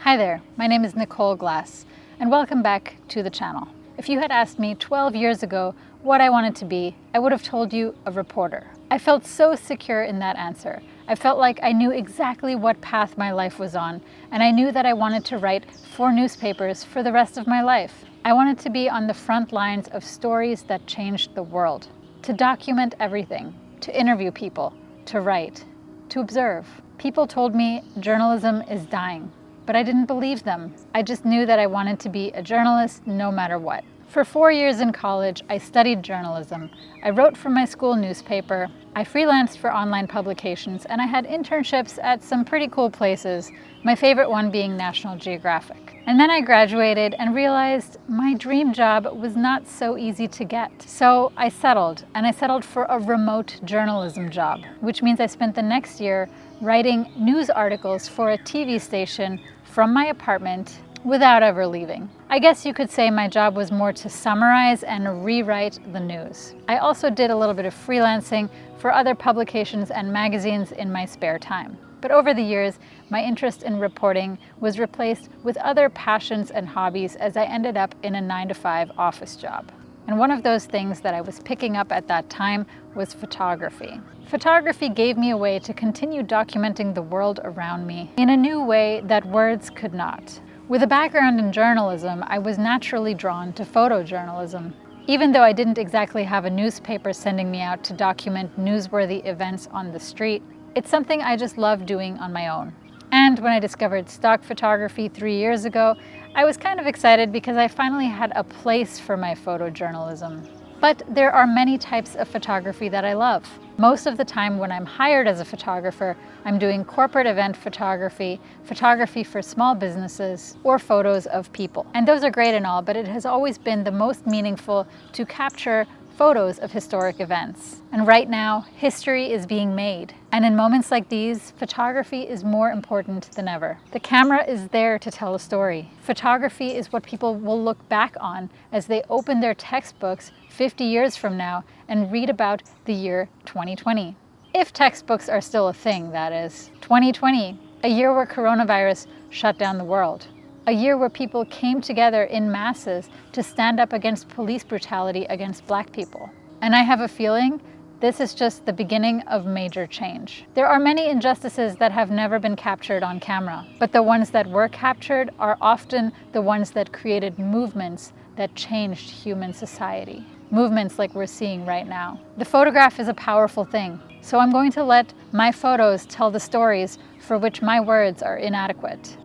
Hi there, my name is Nicole Glass, and welcome back to the channel. If you had asked me 12 years ago what I wanted to be, I would have told you a reporter. I felt so secure in that answer. I felt like I knew exactly what path my life was on, and I knew that I wanted to write for newspapers for the rest of my life. I wanted to be on the front lines of stories that changed the world, to document everything, to interview people, to write, to observe. People told me journalism is dying. But I didn't believe them. I just knew that I wanted to be a journalist no matter what. For 4 years in college, I studied journalism. I wrote for my school newspaper, I freelanced for online publications, and I had internships at some pretty cool places, my favorite one being National Geographic. And then I graduated and realized my dream job was not so easy to get. So I settled, and I settled for a remote journalism job, which means I spent the next year writing news articles for a TV station from my apartment without ever leaving. I guess you could say my job was more to summarize and rewrite the news. I also did a little bit of freelancing for other publications and magazines in my spare time. But over the years, my interest in reporting was replaced with other passions and hobbies as I ended up in a 9-to-5 office job. And one of those things that I was picking up at that time was photography. Photography gave me a way to continue documenting the world around me in a new way that words could not. With a background in journalism, I was naturally drawn to photojournalism. Even though I didn't exactly have a newspaper sending me out to document newsworthy events on the street, it's something I just love doing on my own. And when I discovered stock photography 3 years ago, I was kind of excited because I finally had a place for my photojournalism. But there are many types of photography that I love. Most of the time when I'm hired as a photographer, I'm doing corporate event photography, photography for small businesses, or photos of people. And those are great and all, but it has always been the most meaningful to capture photos of historic events. And right now, history is being made. And in moments like these, photography is more important than ever. The camera is there to tell a story. Photography is what people will look back on as they open their textbooks 50 years from now and read about the year 2020. If textbooks are still a thing, that is. 2020, a year where coronavirus shut down the world. A year where people came together in masses to stand up against police brutality against Black people. And I have a feeling this is just the beginning of major change. There are many injustices that have never been captured on camera, but the ones that were captured are often the ones that created movements that changed human society. Movements like we're seeing right now. The photograph is a powerful thing, so I'm going to let my photos tell the stories for which my words are inadequate.